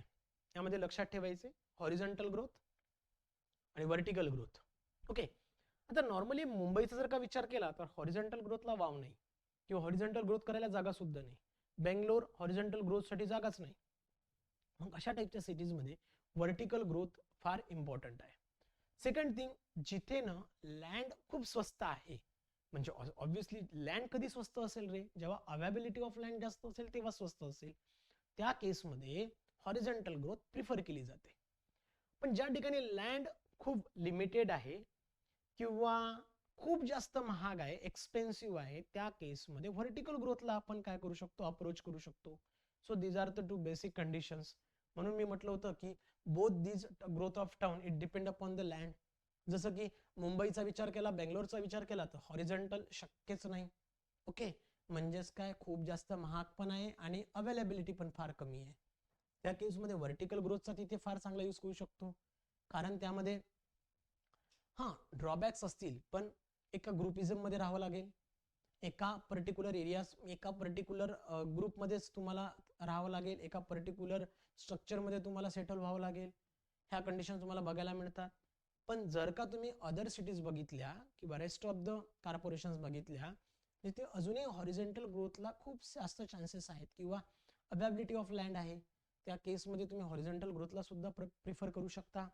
यामध्ये लक्षात ठेवायचे हॉरिझॉन्टल ग्रोथ आणि व्हर्टिकल ग्रोथ. ओके, आता नॉर्मली मुंबईचा जर का विचार केला तर हॉरिझॉन्टल ग्रोथला वाव नाही किंवा हॉरिझॉन्टल ग्रोथ करायला जागा सुद्धा नाही. बेंगलोर हॉरिझॉन्टल ग्रोथसाठी जागाच नाही. मग अशा टाईपच्या सिटीजमध्ये व्हर्टिकल ग्रोथ फार इम्पॉर्टंट आहे. सेकंड थिंग, जिथे ना लँड खूप स्वस्त आहे, म्हणजे ऑब्व्हियसली लँड कधी स्वस्त असेल रे, जेव्हा अवेबिलिटी ऑफ लँड जास्त असेल तेव्हा स्वस्त असेल. त्या केसमध्ये हॉरिझॉन्टल ग्रोथ प्रिफर केली जाते. पण ज्या ठिकाणी लँड खूप लिमिटेड आहे किंवा खूप जास्त महाग आहे, एक्सपेन्सिव्ह आहे, त्या केसमध्ये व्हर्टिकल ग्रोथला आपण काय करू शकतो, अप्रोच करू शकतो. So these are the two basic conditions. म्हणून मी म्हटलं होतं की both these growth of town it depend upon the land. जसं की मुंबईचा विचार केला, बेंगलोरचा विचार केला तर हॉरिझॉन्टल शक्यच नाही. ओके, म्हणजेच काय, खूप जास्त महाग पण आहे आणि अवेलेबिलिटी पण फार कमी आहे. त्या केसमध्ये व्हर्टिकल ग्रोथचा तिथे फार चांगला यूज करू शकतो, कारण त्यामध्ये हां ड्रॉबॅक्स असतील, पण एका ग्रुपिझम मध्ये राहावं लागेल, एका पर्टिक्युलर एरियाज, एका पर्टिक्युलर ग्रुपमध्येच तुम्हाला राहावं लागेल, एका पर्टिक्युलर स्ट्रक्चरमध्ये तुम्हाला सेटल व्हावं लागेल. ह्या कंडिशन तुम्हाला बघायला मिळतात. पण जर का तुम्ही अदर सिटीज बघितल्या किंवा रेस्ट ऑफ द कॉर्पोरेशन्स बघितल्या, तिथे अजूनही हॉरिझॉन्टल ग्रोथला खूप जास्त चान्सेस आहेत किंवा अवेबिलिटी ऑफ लँड आहे. त्या केसमध्ये तुम्ही हॉरिझॉन्टल ग्रोथला सुद्धा प्रिफर करू शकता.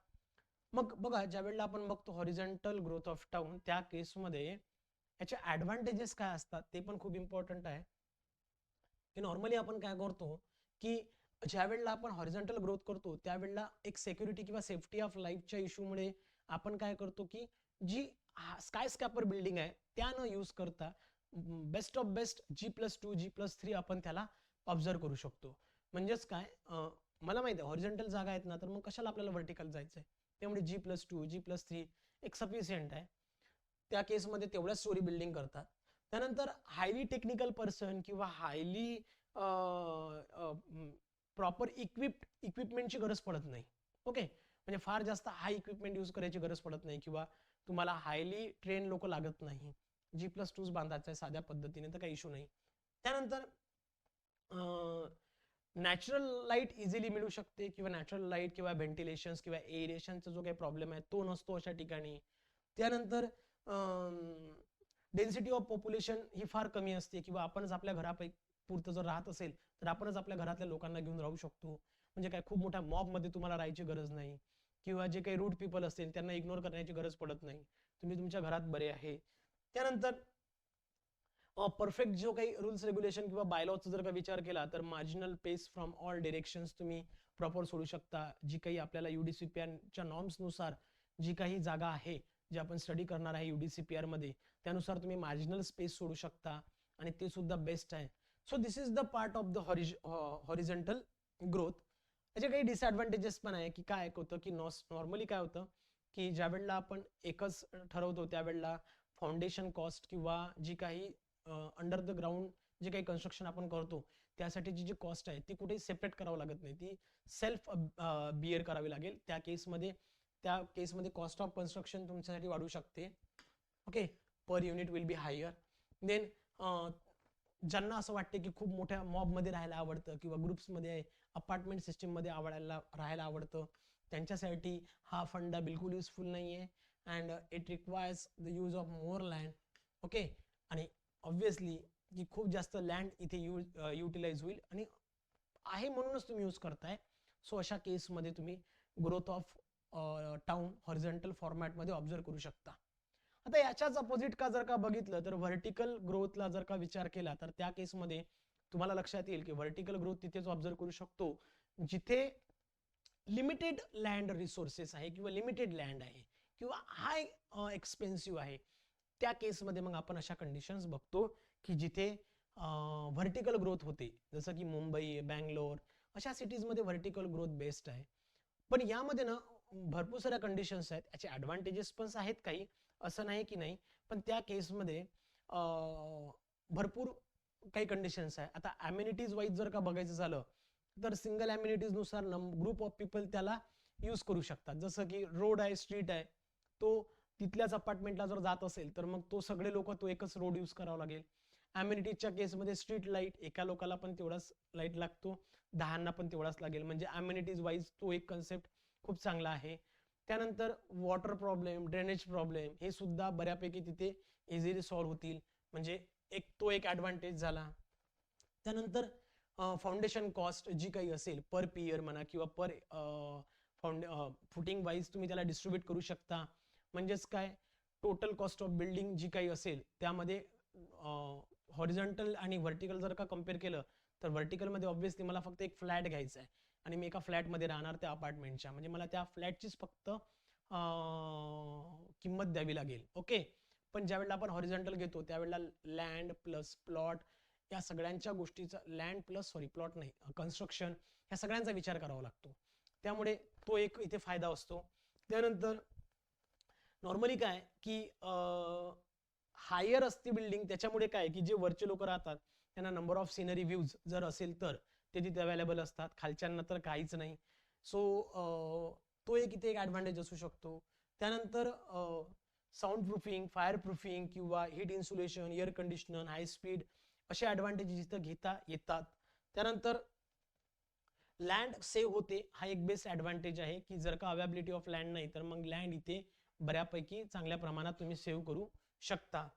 मग बघा, ज्या वेळेला आपण बघतो हॉरिझॉन्टल ग्रोथ ऑफ टाउन, त्या केसमध्ये याचे ऍडव्हान्टेजेस काय असतात ते पण खूप इम्पॉर्टंट आहे. की नॉर्मली आपण काय करतो की ज्या वेळेला आपण हॉरिझॉन्टल ग्रोथ करतो त्यावेळेला एक सिक्युरिटी किंवा सेफ्टी ऑफ लाईफच्या इश्यूमुळे आपण काय करतो की जी स्काय स्कॅपर बिल्डिंग आहे त्या न यूज करता best of best G+2 G+3 आपण त्याला ऑब्झर्व करू शकतो. म्हणजेच काय, मला माहिती आहे हॉरिझॉन्टल जागा आहेत ना, तर मग कशाला आपल्याला व्हर्टिकल जायचं आहे, त्यामुळे G+2 G+3 एक सफिशियंट आहे. त्या केसमध्ये तेवढ्याच स्टोरी बिल्डिंग करतात. त्यानंतर हायली टेक्निकल पर्सन किंवा हायली प्रॉपर इक्विपमेंटची गरज पडत नाही. ओके, म्हणजे फार जास्त हाय इक्विपमेंट यूज करायची गरज पडत नाही किंवा तुम्हाला हायली ट्रेन लोक लागत नाही. G+2 बांधायचं आहे साध्या पद्धतीने तर काही इश्यू नाही. त्यानंतर नॅचरल लाईट इझिली मिळू शकते किंवा नॅचरल लाईट किंवा व्हेंटिलेशन किंवा एरिएशनचा जो काही प्रॉब्लेम आहे तो नसतो अशा ठिकाणी. त्यानंतर डेन्सिटी ऑफ पॉप्युलेशन ही फार कमी असते किंवा आपणच आपल्या घरापैकी पुरतं जर राहत असेल तर आपणच आपल्या घरातल्या लोकांना घेऊन राहू शकतो. म्हणजे काय, खूप मोठ्या मॉबमध्ये तुम्हाला राहायची गरज नाही किंवा जे काही रूड पीपल असतील त्यांना इग्नोर करण्याची गरज पडत नाही. तुम्ही तुमच्या घरात बरे आहे. त्यानंतर परफेक्ट जो काही रूल्स रेग्युलेशन किंवा बायलॉचा जर का विचार केला तर marginal Paes from all directions तुम्ही प्रॉपर सोडू शकता. जी काही आपल्याला UDCPRच्या नॉर्म्सनुसार जी काही जागा आहे जे आपण स्टडी करणार आहे UDCPR मध्ये, त्यानुसार तुम्ही मार्जिनल स्पेस सोडू शकता आणि ते सुद्धा बेस्ट आहे. So this is the part of the horizontal growth. याचे काही डिसएडव्हान्टेजेस पण आहे की काय होतं की नॉर्मली काय होतं की ज्या वेळेला आपण एकच ठरवतो त्यावेळेला फाउंडेशन कॉस्ट किंवा जी काही अंडर द ग्राउंड जे काही कन्स्ट्रक्शन आपण करतो त्यासाठीची जी कॉस्ट आहे ती कुठेही सेपरेट करावं लागत नाही, ती सेल्फ बिअर करावी लागेल. त्या केसमध्ये कॉस्ट ऑफ कन्स्ट्रक्शन तुमच्यासाठी वाढू शकते. Okay, per unit will be higher. Then ज्यांना असं वाटते की खूप मोठ्या मॉबमध्ये राहायला आवडतं किंवा ग्रुप्समध्ये अपार्टमेंट सिस्टीममध्ये राहायला आवडतं, त्यांच्यासाठी हा फंडा बिलकुल युजफुल नाही आहे and it requires the use of more land. Okay, आणि ऑब्व्हियसली की खूप जास्त लँड इथे युटिलाइज होईल आणि आहे म्हणूनच तुम्ही यूज करताय. सो अशा केसमध्ये तुम्ही ग्रोथ ऑफ टाउन हॉरिझॉन्टल फॉर्मॅटमध्ये ऑब्झर्व करू शकता. आता याच्याच अपोजिट का जर का बघितलं तर व्हर्टिकल ग्रोथला जर का विचार केला तर त्या केसमध्ये तुम्हाला लक्षात येईल की व्हर्टिकल ग्रोथ तिथेच ऑब्झर्व करू शकतो जिथे लिमिटेड लँड रिसोर्सेस आहे किंवा लिमिटेड लँड आहे किंवा हाय एक्सपेन्सिव्ह आहे. त्या केसमध्ये मग आपण अशा कंडिशन्स बघतो की जिथे व्हर्टिकल ग्रोथ होते, जसं की मुंबई, बँगलोर अशा सिटीजमध्ये व्हर्टिकल ग्रोथ बेस्ट आहे. पण यामध्ये ना भरपूर साऱ्या कंडिशन्स आहेत, याचे ॲडव्हान्टेजेस पण आहेत काही, असं नाही की नाही, पण त्या केसमध्ये भरपूर काही कंडिशन्स आहे. आता ॲम्युनिटीज वाईज जर का बघायचं झालं तर सिंगल ॲम्युनिटीज नुसार ग्रुप ऑफ पीपल त्याला यूज करू शकतात. जसं की रोड आहे, स्ट्रीट आहे, तो तिथल्याच अपार्टमेंटला जर जात असेल तर मग तो सगळे लोक तो एकच रोड यूज करावा लागेल. अम्युनिटीजच्या केसमध्ये स्ट्रीट लाईट एका लोकाला पण तेवढाच लाईट लागतो, 10 पण तेवढाच लागेल. म्हणजे अम्युनिटीज वाईज तो एक कन्सेप्ट खूप चांगला आहे. त्यानंतर वॉटर प्रॉब्लेम, ड्रेनेज प्रॉब्लेम हे सुद्धा बऱ्यापैकी तिथे इझिली सॉल्व्ह होतील. म्हणजे तो एक ॲडव्हान्टेज झाला. त्यानंतर फाउंडेशन कॉस्ट जी काही असेल पर पियर म्हणा किंवा पर फुटिंग वाईज तुम्ही त्याला डिस्ट्रीब्यूट करू शकता. म्हणजेच काय, टोटल कॉस्ट ऑफ बिल्डिंग जी काही असेल त्यामध्ये हॉरिझॉन्टल आणि व्हर्टिकल जर का कम्पेअर केलं तर व्हर्टिकलमध्ये ऑब्व्हियसली मला फक्त एक फ्लॅट घ्यायचा आहे आणि मी एका फ्लॅटमध्ये राहणार त्या अपार्टमेंटच्या, म्हणजे मला त्या फ्लॅटचीच फक्त किंमत द्यावी लागेल. ओके. पण ज्यावेळेला आपण हॉरिझॉन्टल घेतो त्यावेळेला लँड प्लस प्लॉट या सगळ्यांच्या गोष्टीचा, लँड प्लस प्लॉट नाही, कन्स्ट्रक्शन, ह्या सगळ्यांचा विचार करावा लागतो. त्यामुळे तो एक इथे फायदा असतो. त्यानंतर नॉर्मली काय की हायर असते बिल्डिंग, त्याच्यामुळे काय की जे वरचे लोक राहतात त्यांना नंबर ऑफ सिनरी व्ह्यूज जर असेल तर ते तिथे अवेलेबल असतात, खालच्यांना तर काहीच नाही. सो तो एक इथे एक ॲडव्हान्टेज असू शकतो. त्यानंतर साऊंड प्रूफिंग, फायर प्रूफिंग किंवा heat insulation, air conditioner, high speed असे ॲडव्हान्टेजेस इथं घेता येतात. त्यानंतर लँड सेव्ह होते, हा एक बेस्ट ॲडव्हान्टेज आहे की जर का अवेबिलिटी ऑफ लँड नाही तर मग लँड इथे बऱ्यापैकी चांगल्या प्रमाणात तुम्ही सेव्ह करू शकता.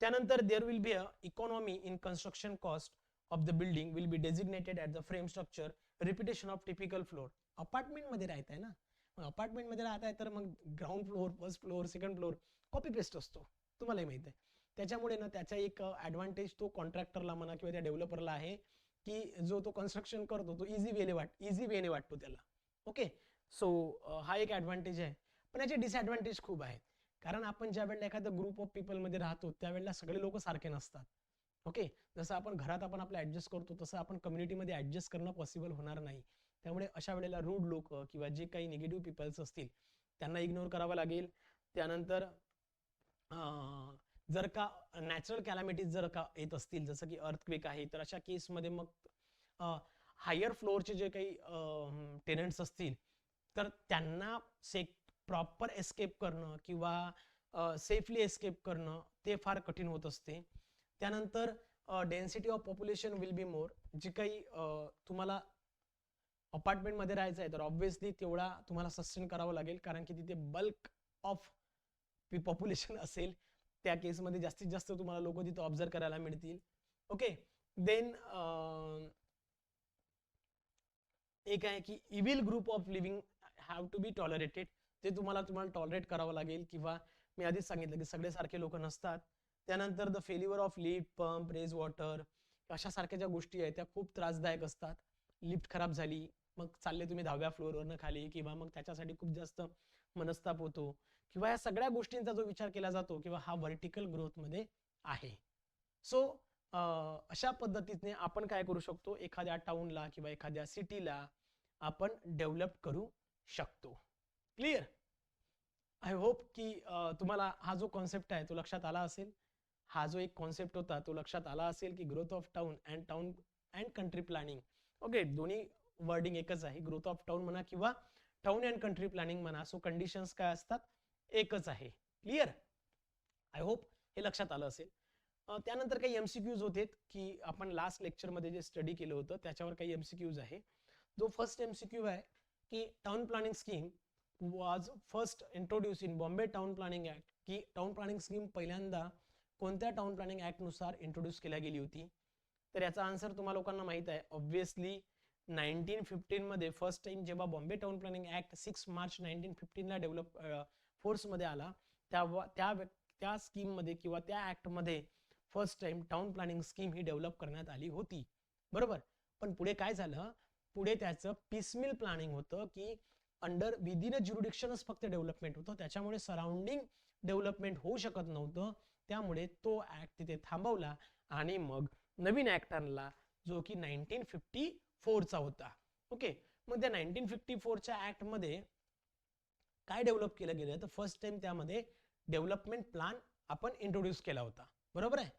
त्यानंतर there will be a economy in construction cost of the building will be designated at the frame structure, repetition of typical floor. अपार्टमेंटमध्ये राहत आहे ना, मग अपार्टमेंटमध्ये राहत आहे तर मग ground floor, first floor, second floor copy paste असतो, तुम्हालाही माहिती आहे. त्याच्यामुळे ना त्याचा एक ॲडव्हान्टेज तो कॉन्ट्रॅक्टरला म्हणा किंवा त्या डेव्हलपरला आहे की जो तो कन्स्ट्रक्शन करतो तो इझी वेने वाटतो त्याला. ओके. सो हा एक ॲडव्हान्टेज आहे. पण याचे डिसॲडव्हान्टेज खूप आहेत. कारण आपण ज्या वेळेला एखाद्या ग्रुप ऑफ पीपलमध्ये राहतो त्यावेळेला सगळे लोक सारखे नसतात. ओके. जसं आपण घरात आपण आपलं ॲडजस्ट करतो तसं आपण कम्युनिटीमध्ये ॲडजस्ट करणं पॉसिबल होणार नाही. त्यामुळे अशा वेळेला रूड लोक किंवा जे काही निगेटिव्ह पीपल्स असतील त्यांना इग्नोर करावं लागेल. त्यानंतर जर का नॅचरल कॅलॅमिटीज जर का येत असतील जसं की अर्थक्वेक आहे तर अशा केसमध्ये मग हायर फ्लोअरचे जे काही टेनंट्स असतील तर त्यांना प्रॉपर एस्केप करणं किंवा सेफली एस्केप करणं ते फार कठीण होत असते. त्यानंतर density of population will be more. जी काही तुम्हाला अपार्टमेंटमध्ये राहायचं आहे तर ऑब्व्हियसली तेवढा तुम्हाला सस्टेन करावं लागेल कारण की तिथे बल्क ऑफ पॉप्युलेशन असेल. त्या केसमध्ये जास्तीत जास्त तुम्हाला लोक तिथे ऑब्झर्व करायला मिळतील. ओके. देन एक आहे की evil group of living have to be tolerated. ते तुम्हाला टॉलरेट करावं लागेल किंवा मी आधीच सांगितलं की सगळे सारखे लोक नसतात. त्यानंतर the failure of lift, pump, raise water अशा सारख्या ज्या गोष्टी आहेत त्या खूप त्रासदायक असतात. लिफ्ट खराब झाली मग चालले तुम्ही 10व्या फ्लोअरवरनं खाली किंवा मग त्याच्यासाठी खूप जास्त मनस्ताप होतो किंवा या सगळ्या गोष्टींचा जो विचार केला जातो किंवा हा व्हर्टिकल ग्रोथमध्ये आहे. सो अशा पद्धतीने आपण काय करू शकतो, एखाद्या टाउनला किंवा एखाद्या सिटीला आपण डेव्हलप करू शकतो. क्लिअर? आय होप की तुम्हाला हा जो कॉन्सेप्ट आहे तो लक्षात आला असेल. हा जो एक कॉन्सेप्ट होता तो लक्षात आला असेल की growth of town and country planning. Okay. दोन्ही वर्डिंग एकच आहे, ग्रोथ ऑफ टाउन म्हणा किंवा टाउन अँड कंट्री प्लॅनिंग म्हणा. सो कंडिशन्स काय असतात एकच आहे. क्लिअर? आय होप हे लक्षात आलं असेल. त्यानंतर काही एमसीक्यूज होते की आपण लास्ट लेक्चरमध्ये जे स्टडी केलं होतं त्याच्यावर काही एमसीक्यूज आहे. जो फर्स्ट एमसीक्यू आहे की town planning scheme was first introduce in Bombay town planning act. की टाउन प्लॅनिंग स्कीम पहिल्यांदा कोणत्या टाउन प्लॅनिंग ऍक्टनुसार इंट्रोड्यूस केल्या गेली होती. तर याचा आन्सर तुम्हा लोकांना माहित आहे ऑब्व्हियसली 1915 मध्ये फर्स्ट टाइम जेव्हा Bombay town planning act 6 March 1915 ला डेव्हलप फोर्समध्ये आला त्या स्कीम मध्ये किंवा त्या ऍक्ट मध्ये first time town planning scheme ही डेव्हलप करण्यात आली होती. बरोबर. पण पुढे काय झालं, पुढे त्याचं पीसमिल प्लॅनिंग होतं की अंडर विदिन अ ज्युरिडिक्शनच फक्त डेव्हलपमेंट होतं, त्याच्यामुळे सराउंडिंग डेव्हलपमेंट होऊ शकत नव्हतं. त्यामुळे तो ऍक्ट तिथे थांबवला आणि मग नवीन ऍक्ट आणला जो की 1954 चा होता. ओके. मग त्या 1954 च्या ऍक्ट मध्ये काय डेव्हलप केलं गेलं तर फर्स्ट टाइम त्यामध्ये डेव्हलपमेंट प्लॅन आपण इंट्रोड्यूस केला होता. बरोबर आहे.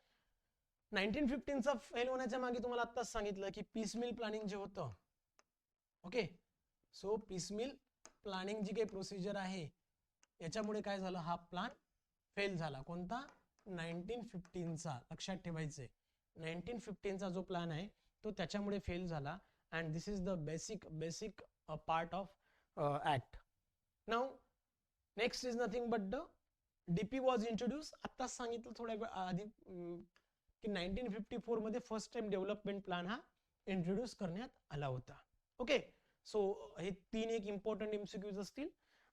1915 चा फेल होण्याच्या मागे तुम्हाला आत्ताच सांगितलं की पीसमिल प्लॅनिंग जे होतं. ओके. सो पीसमिल प्लॅनिंग जी काही प्रोसिजर आहे याच्यामुळे काय झालं, हा प्लान फेल झाला. कोणता? 1915चा. लक्षात ठेवायचंय 1915चा जो प्लॅन आहे तो त्याच्यामुळे फेल झाला. And this is the basic part of act. Now next is nothing but the DP was introduce. आत्ताच सांगितलं थोड्या वेळ आधी की 1954 मध्ये फर्स्ट टाइम डेव्हलपमेंट प्लॅन हा इंट्रोड्यूस करण्यात आला होता. ओके, सो हे 3 एक इम्पॉर्टंट एमसीक्यूज असतील.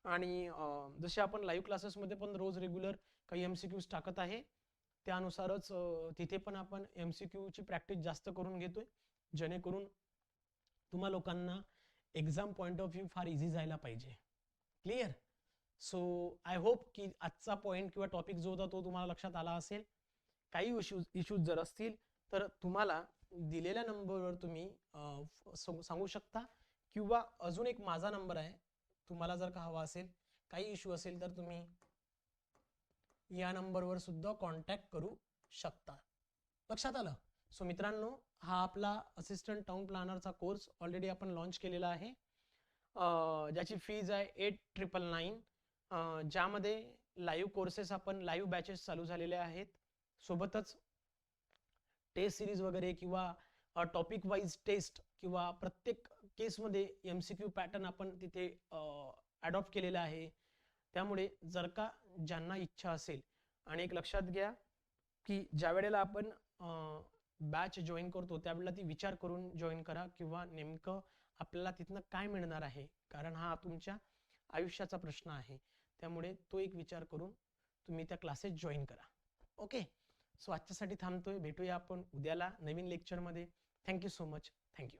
आणि जसे आपण लाईव्ह क्लासेसमध्ये पण रोज रेग्युलर काही एमसीक्यूज टाकत आहे त्यानुसारच तिथे पण आपण एमसीक्यूची प्रॅक्टिस जास्त करून घेतोय, जेणेकरून तुम्हा लोकांना एक्झाम पॉइंट ऑफ व्ह्यू फार इझी जायला पाहिजे. क्लिअर? सो आय होप की आजचा पॉइंट किंवा टॉपिक जो होता तो तुम्हाला लक्षात आला असेल. काही इश्यूज जर असतील तर तुम्हाला दिलेल्या नंबरवर तुम्ही सांगू शकता, किंवा अजून एक माझा नंबर आहे, तुम्हाला जर का हवा असेल, काही इश्यू असेल तर तुम्ही या नंबरवर सुद्धा कॉन्टॅक्ट करू शकता. लक्षात आलं? सो मित्रांनो, हा आपला असिस्टंट टाउन प्लॅनरचा कोर्स ऑलरेडी आपण लॉन्च केलेला आहे, ज्याची फीज आहे 8,999. ज्यामध्ये लाईव्ह कोर्सेस आपण लाईव्ह बॅचेस चालू झालेले आहेत, सोबतच टेस्ट सिरीज वगैरे किंवा टॉपिक वाईज टेस्ट किंवा प्रत्येक केसमध्ये एमसीक्यू पॅटर्न आपण तिथे अडॉप्ट केलेला आहे. त्यामुळे जर का ज्यांना इच्छा असेल, आणि एक लक्षात घ्या की ज्या वेळेला आपण बॅच जॉईन करतो त्यावेळेला ती विचार करून जॉईन करा, किंवा नेमकं आपल्याला तिथनं काय मिळणार आहे, कारण हा तुमच्या आयुष्याचा प्रश्न आहे. त्यामुळे तो एक विचार करून तुम्ही त्या क्लासेस जॉईन करा. ओके, सो आजच्यासाठी थांबतोय. भेटूया आपण उद्याला नवीन लेक्चरमध्ये. Thank you so much. थँक्यू.